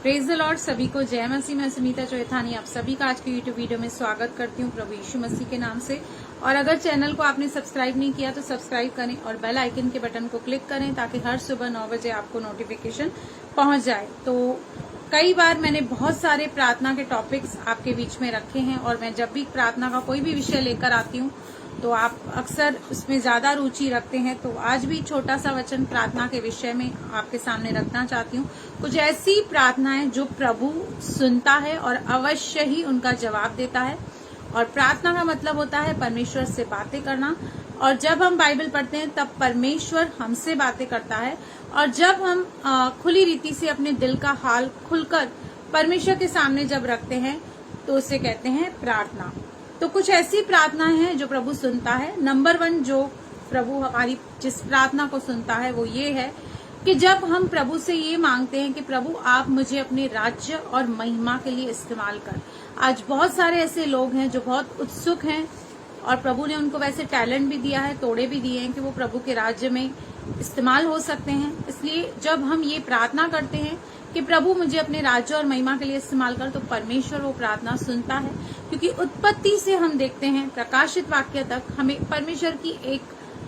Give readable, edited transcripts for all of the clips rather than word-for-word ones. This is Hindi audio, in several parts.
Praise the Lord. सभी को जय मसीह। मैं सुनीता चौथानी आप सभी का आज के यूट्यूब वीडियो में स्वागत करती हूँ प्रभु यीशु मसीह के नाम से। और अगर चैनल को आपने सब्सक्राइब नहीं किया तो सब्सक्राइब करें और बेल आइकन के बटन को क्लिक करें ताकि हर सुबह 9 बजे आपको नोटिफिकेशन पहुंच जाए। तो कई बार मैंने बहुत सारे प्रार्थना के टॉपिक्स आपके बीच में रखे हैं और मैं जब भी प्रार्थना का कोई भी विषय लेकर आती हूँ तो आप अक्सर उसमें ज्यादा रुचि रखते हैं। तो आज भी छोटा सा वचन प्रार्थना के विषय में आपके सामने रखना चाहती हूँ। कुछ ऐसी प्रार्थनाएं जो प्रभु सुनता है और अवश्य ही उनका जवाब देता है। और प्रार्थना का मतलब होता है परमेश्वर से बातें करना। और जब हम बाइबल पढ़ते हैं तब परमेश्वर हमसे बातें करता है। और जब हम खुली रीति से अपने दिल का हाल खुलकर परमेश्वर के सामने जब रखते हैं तो उसे कहते हैं प्रार्थना। तो कुछ ऐसी प्रार्थनाएं हैं जो प्रभु सुनता है। नंबर 1 जो प्रभु हमारी जिस प्रार्थना को सुनता है वो ये है कि जब हम प्रभु से ये मांगते हैं कि प्रभु आप मुझे अपने राज्य और महिमा के लिए इस्तेमाल कर। आज बहुत सारे ऐसे लोग हैं जो बहुत उत्सुक हैं और प्रभु ने उनको वैसे टैलेंट भी दिया है, तोड़े भी दिए हैं कि वो प्रभु के राज्य में इस्तेमाल हो सकते हैं। इसलिए जब हम ये प्रार्थना करते हैं कि प्रभु मुझे अपने राज्य और महिमा के लिए इस्तेमाल कर, तो परमेश्वर वो प्रार्थना सुनता है। क्योंकि उत्पत्ति से हम देखते हैं प्रकाशित वाक्य तक हमें परमेश्वर की एक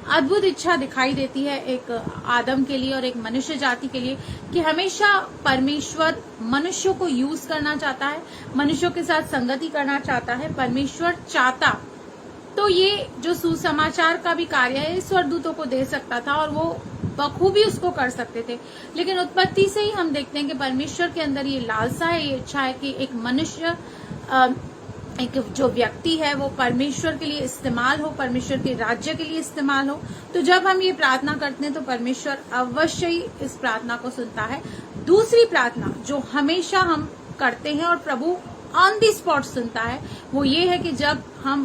अद्भुत इच्छा दिखाई देती है एक आदम के लिए और एक मनुष्य जाति के लिए कि हमेशा परमेश्वर मनुष्यों को यूज करना चाहता है, मनुष्यों के साथ संगति करना चाहता है। परमेश्वर चाहता तो ये जो सुसमाचार का भी कार्य है स्वर्गदूतों को दे सकता था और वो बखूबी उसको कर सकते थे। लेकिन उत्पत्ति से ही हम देखते हैं कि परमेश्वर के अंदर ये लालसा है, ये इच्छा है कि एक मनुष्य एक जो व्यक्ति है वो परमेश्वर के लिए इस्तेमाल हो, परमेश्वर के राज्य के लिए इस्तेमाल हो। तो जब हम ये प्रार्थना करते हैं तो परमेश्वर अवश्य ही इस प्रार्थना को सुनता है। दूसरी प्रार्थना जो हमेशा हम करते हैं और प्रभु ऑन द स्पॉट सुनता है वो ये है कि जब हम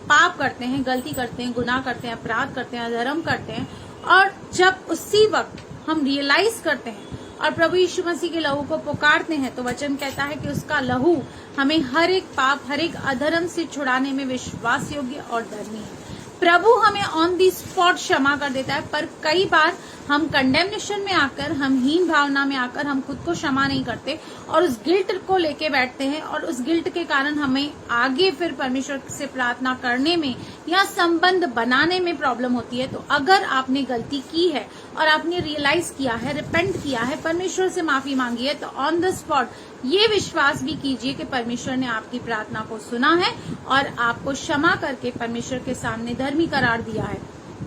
पाप करते हैं, गलती करते हैं, गुनाह करते हैं, अपराध करते हैं, अधर्म करते हैं और जब उसी वक्त हम रियलाइज करते हैं और प्रभु यीशु मसीह के लहू को पुकारते हैं तो वचन कहता है कि उसका लहू हमें हर एक पाप, हर एक अधर्म से छुड़ाने में विश्वास योग्य और धर्मी है। प्रभु हमें ऑन दी स्पॉट क्षमा कर देता है, पर कई बार हम कंडेमनेशन में आकर, हम हीन भावना में आकर हम खुद को क्षमा नहीं करते और उस गिल्ट को लेके बैठते हैं और उस गिल्ट के कारण हमें आगे फिर परमेश्वर से प्रार्थना करने में या संबंध बनाने में प्रॉब्लम होती है। तो अगर आपने गलती की है और आपने रियलाइज किया है, रिपेंट किया है, परमेश्वर से माफी मांगी है, तो ऑन द स्पॉट ये विश्वास भी कीजिए कि परमेश्वर ने आपकी प्रार्थना को सुना है और आपको क्षमा करके परमेश्वर के सामने धर्मी करार दिया है।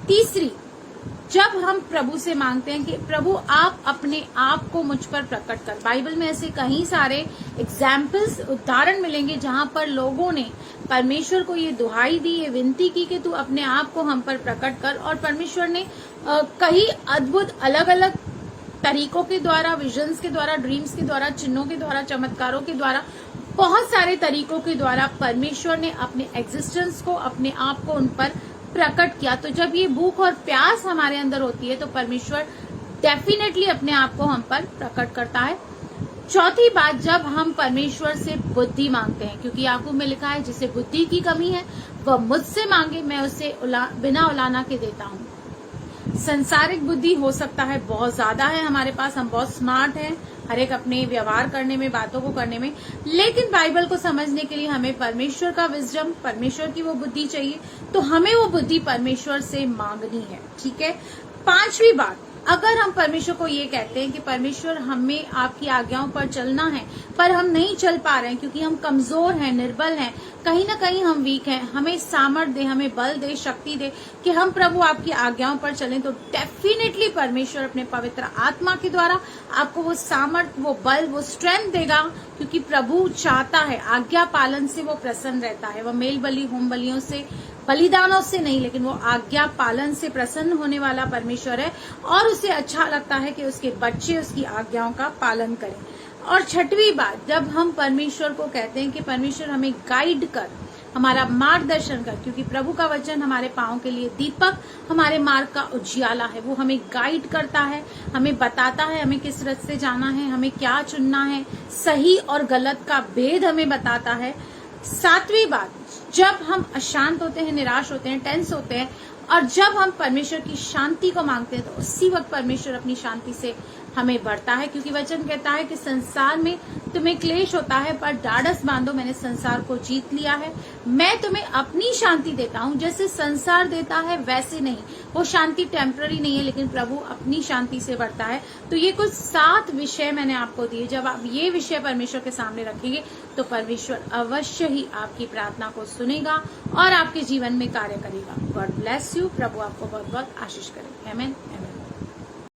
तीसरी, जब हम प्रभु से मांगते हैं कि प्रभु आप अपने आप को मुझ पर प्रकट कर। बाइबल में ऐसे कई सारे एग्जाम्पल्स, उदाहरण मिलेंगे जहां पर लोगों ने परमेश्वर को ये दुहाई दी, ये विनती की कि तू अपने आप को हम पर प्रकट कर। और परमेश्वर ने कई अद्भुत अलग अलग तरीकों के द्वारा, विजन्स के द्वारा, ड्रीम्स के द्वारा, चिन्हों के द्वारा, चमत्कारों के द्वारा, बहुत सारे तरीकों के द्वारा परमेश्वर ने अपने एग्जिस्टेंस को, अपने आप को उन पर प्रकट किया। तो जब ये भूख और प्यास हमारे अंदर होती है तो परमेश्वर डेफिनेटली अपने आप को हम पर प्रकट करता है। चौथी बात, जब हम परमेश्वर से बुद्धि मांगते हैं, क्योंकि याकूब में लिखा है जिसे बुद्धि की कमी है वह मुझसे मांगे, मैं उसे बिना उलाना के देता हूँ। संसारिक बुद्धि हो सकता है बहुत ज्यादा है हमारे पास, हम बहुत स्मार्ट हैं हर एक अपने व्यवहार करने में, बातों को करने में, लेकिन बाइबल को समझने के लिए हमें परमेश्वर का विजडम, परमेश्वर की वो बुद्धि चाहिए। तो हमें वो बुद्धि परमेश्वर से मांगनी है। ठीक है। पांचवी बात, अगर हम परमेश्वर को ये कहते हैं कि परमेश्वर हमें आपकी आज्ञाओं पर चलना है पर हम नहीं चल पा रहे हैं क्योंकि हम कमजोर हैं, निर्बल हैं, कहीं ना कहीं हम वीक हैं, हमें सामर्थ दे, हमें बल दे, शक्ति दे कि हम प्रभु आपकी आज्ञाओं पर चलें, तो डेफिनेटली परमेश्वर अपने पवित्र आत्मा के द्वारा आपको वो सामर्थ, वो बल, वो स्ट्रेंथ देगा। क्योंकि प्रभु चाहता है, आज्ञा पालन से वो प्रसन्न रहता है। वो मेल बलि, होम बलियों से, बलिदानों से नहीं, लेकिन वो आज्ञा पालन से प्रसन्न होने वाला परमेश्वर है और उसे अच्छा लगता है कि उसके बच्चे उसकी आज्ञाओं का पालन करें। और छठवीं बात, जब हम परमेश्वर को कहते हैं कि परमेश्वर हमें गाइड कर, हमारा मार्गदर्शन कर, क्योंकि प्रभु का वचन हमारे पांव के लिए दीपक, हमारे मार्ग का उजियाला है। वो हमें गाइड करता है, हमें बताता है हमें किस रास्ते जाना है, हमें क्या चुनना है, सही और गलत का भेद हमें बताता है। सातवीं बात, जब हम अशांत होते हैं, निराश होते हैं, टेंस होते हैं और जब हम परमेश्वर की शांति को मांगते हैं तो उसी वक्त परमेश्वर अपनी शांति से हमें बढ़ता है, क्योंकि वचन कहता है कि संसार में तुम्हें क्लेश होता है, पर ढाढ़स बांधो, मैंने संसार को जीत लिया है। मैं तुम्हें अपनी शांति देता हूं, जैसे संसार देता है वैसे नहीं। वो शांति टेम्पररी नहीं है, लेकिन प्रभु अपनी शांति से बढ़ता है। तो ये कुछ 7 विषय मैंने आपको दिए। जब आप ये विषय परमेश्वर के सामने रखेंगे तो परमेश्वर अवश्य ही आपकी प्रार्थना को सुनेगा और आपके जीवन में कार्य करेगा। God bless you. प्रभु आपको बहुत बहुत आशीष करे। आमीन आमीन।